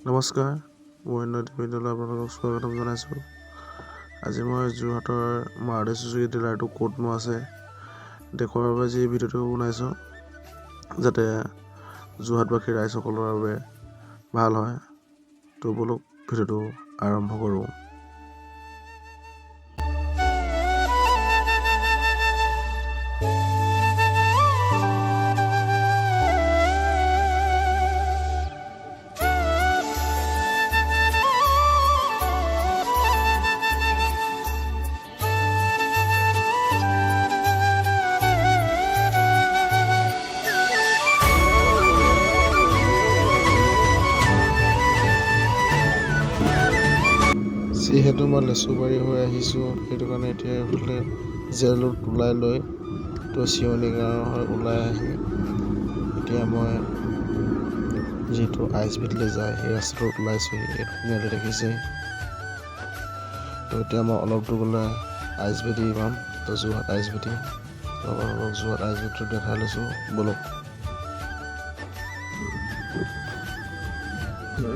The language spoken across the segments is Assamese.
নমস্কাৰ, মই বিদ্যালয়লৈ আপোনালোকক স্বাগতম জনাইছোঁ। আজি মই যোৰহাটৰ মাৰুতি চুজুকি ডিলাৰটো ক'তনো আছে দেখুৱাৰ বাবে যি ভিডিঅ'টো বনাইছোঁ, যাতে যোৰহাটবাসী ৰাইজসকলৰ বাবে ভাল হয়। তো বলক ভিডিঅ'টো আৰম্ভ কৰোঁ। যিহেতু মই লেচুবাৰী হৈ আহিছোঁ, সেইটো কাৰণে এতিয়া এইফালে জেলত ওলাই লৈ তো চিৰণি গাঁৱৰ হৈ ওলাই আহি এতিয়া মই যিটো আইচবিটিলৈ যায় সেই ৰাস্তাটোত ওলাইছোঁহি। এইটো ধুনীয়াকৈ দেখিছে। তো এতিয়া মই অলপ দূৰ গ'লে আইচবিটি পাম, তো যোৰহাট আইচবিটি। তো অলপ যোৰহাট আইচবিটিটো দেখাই লৈছোঁ, বলক।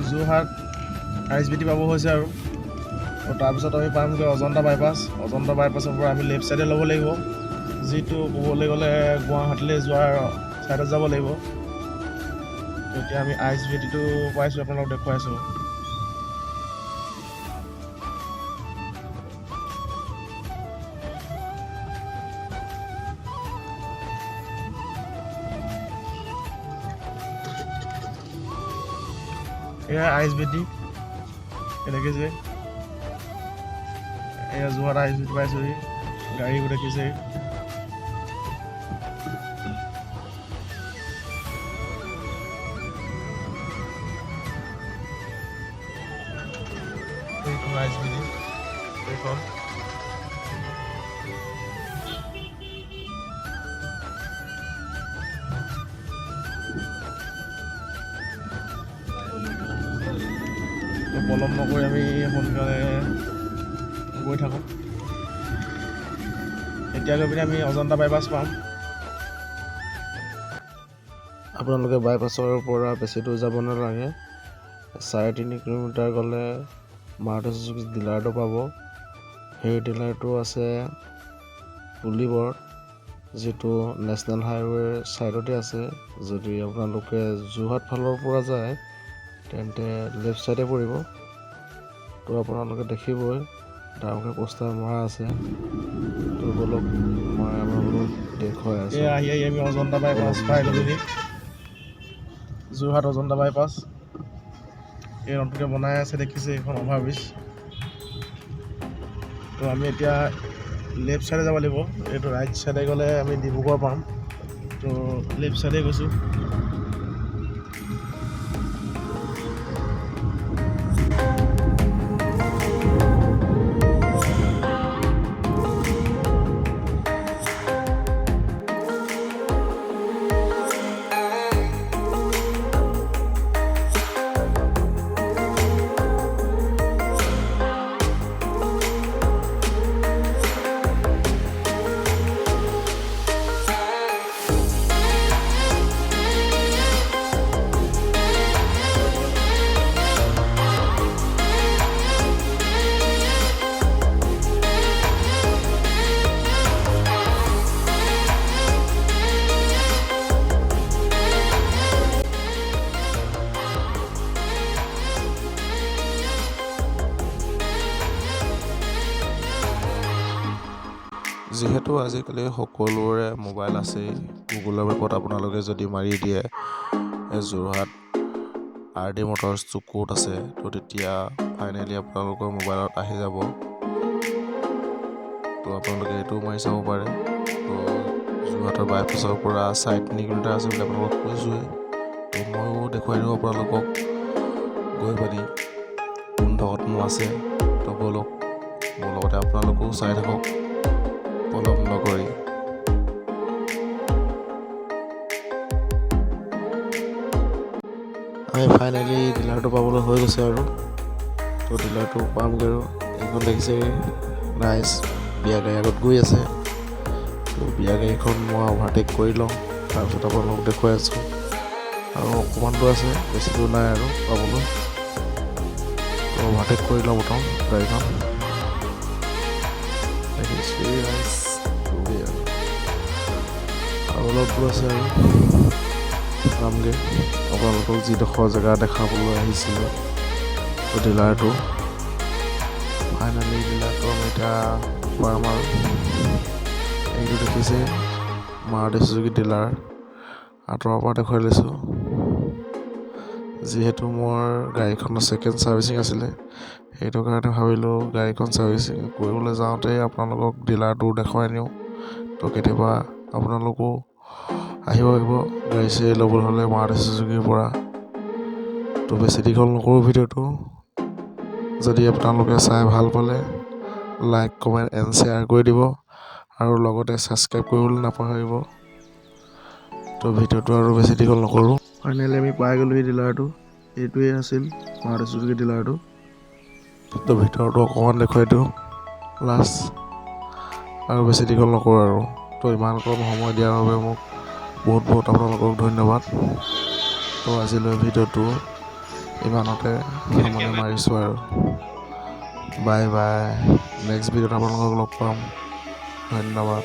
যোৰহাট আইচবিটি পাব হৈছে আৰু তাৰপিছত আমি পামগৈ অজন্তা বাইপাছৰ পৰা আমি লেফ্ট ছাইডে ল'ব লাগিব, যিটো ক'বলৈ গ'লে গুৱাহাটীলৈ যোৱাৰ ছাইডত যাব লাগিব। এতিয়া আমি আইচবিটিটো পাইছোঁ, আপোনালোকক দেখুৱাইছোঁ। এয়া আইচবিটি, এনেকৈ যে এয়া যোৰহাট আইচবিটি পাইছোঁহি, গাড়ীও দেখিছে। এইখন আইচবিটি, এইখন পলম নকৰি আমি সোনকালে গৈ থাকোঁ। এতিয়া গৈ পিনে আমি অজন্তা বাইপাছ পাম। আপোনালোকে বাইপাছৰ পৰা বেছি দূৰ যাব নালাগে, 3.5 কিলোমিটাৰ গ'লে মাৰুতি চুজুকি ডিলাৰটো পাব। সেই ডিলাৰটো আছে পুলিবৰ, যিটো নেশ্যনেল হাইৱেৰ ছাইডতে আছে। যদি আপোনালোকে যোৰহাট ফালৰ পৰা যায় তেন্তে লেফ্ট ছাইডে পৰিব। তো আপোনালোকে দেখিবই ডাঙৰকৈ পোষ্টাৰ মৰা আছে। তো বলক মই আপোনালোকক দেখুৱাই আছোঁ। আহি আমি অজন্তা বাইপাছ পাই গ'লোহি। যোৰহাট অজন্তা বাইপাছ এই নতুনকৈ বনাই আছে, দেখিছে এইখন অভাৰব্ৰিজ। তো আমি এতিয়া লেফ্ট ছাইডে যাব লাগিব। এইটো ৰাইট ছাইডে গ'লে আমি ডিব্ৰুগড় পাম। তো লেফ্ট ছাইডে গৈছোঁ। যিহেতু আজিকালি সকলোৰে মোবাইল আছেই, গুগলৰ মেপত আপোনালোকে যদি মাৰি দিয়ে যোৰহাট RD মটৰছটো ক'ত আছে, তো তেতিয়া ফাইনেলি আপোনালোকৰ মোবাইলত আহি যাব। তো আপোনালোকে এইটোও মাৰি চাব পাৰে। তো যোৰহাটৰ বাইপাছৰ পৰা 3.5 কিলোমিটাৰ আছে বুলি আপোনালোকক কৈছোঁৱেই। তো ময়ো দেখুৱাই দিওঁ আপোনালোকক গৈ পানি কোনডোখৰতনো আছে। তো বলক মোৰ লগতে আপোনালোকেও চাই থাকক পলম নকৰি। আমি ফাইনেলি ডিলাৰটো পাবলৈ হৈ গৈছে আৰু। তো ডিলাৰটো পামগৈ আৰু। এইখন দেখিছে ৰাইজ বিয়া গাড়ী আগত গৈ আছে। তো বিয়া গাড়ীখন মই অভাৰটেক কৰি লওঁ, তাৰপিছত আপোনালোকক দেখুৱাই আছোঁ। আৰু অকণমান দূৰ আছে, বেছি দূৰ নাই আৰু পাবলৈ। অভাৰটেক কৰি লওঁ প্ৰথম গাড়ীখন আৰু অলপ দূৰ আছে আৰু যামগৈ আপোনালোকক যিডোখৰ জেগা দেখাবলৈ আহিছিলোঁ ডিলাৰটো ফাইনেলি ডিলাৰটো আমি এতিয়া পাম আৰু এইটো দেখিছে মাৰুতি চুজুকি ডিলাৰ আঁতৰৰ পৰা দেখুৱাই লৈছোঁ যিহেতু মোৰ গাড়ীখনৰ ছেকেণ্ড ছাৰ্ভিচিং আছিলে সেইটো কাৰণে ভাবিলোঁ গাড়ীখন ছাৰ্ভিচিং কৰিবলৈ যাওঁতে আপোনালোকক ডিলাৰটো দেখুৱাই নিওঁ তো কেতিয়াবা আপোনালোকো আহিব পাৰিব গাড়ী চাড়ী ল'বলৈ হ'লে মাৰুতি চুজুকিৰ পৰা তো বেছি দীঘল নকৰোঁ ভিডিঅ'টো যদি আপোনালোকে চাই ভাল পালে লাইক কমেণ্ট এণ্ড শ্বেয়াৰ কৰি দিব আৰু লগতে ছাবস্ক্ৰাইব কৰিবলৈ নাপাহৰিব তো ভিডিঅ'টো আৰু বেছি দীঘল নকৰোঁ ফাইনেলি আমি পাই গ'লোহি ডিলাৰটো এইটোৱে আছিল মাৰুতি চুজুকি ডিলাৰটো তো ভিতৰটো অকণমান দেখুৱাই দিওঁ লাষ্ট আৰু বেছি দীঘল নকৰোঁ আৰু তো ইমান কম সময় দিয়াৰ বাবে মোক বহুত বহুত আপোনালোকক ধন্যবাদ তো আজিলৈ ভিডিঅ'টো ইমানতে সামৰণি মাৰিছোঁ আৰু বাই বাই নেক্সট ভিডিঅ'ত আপোনালোকক লগ পাম ধন্যবাদ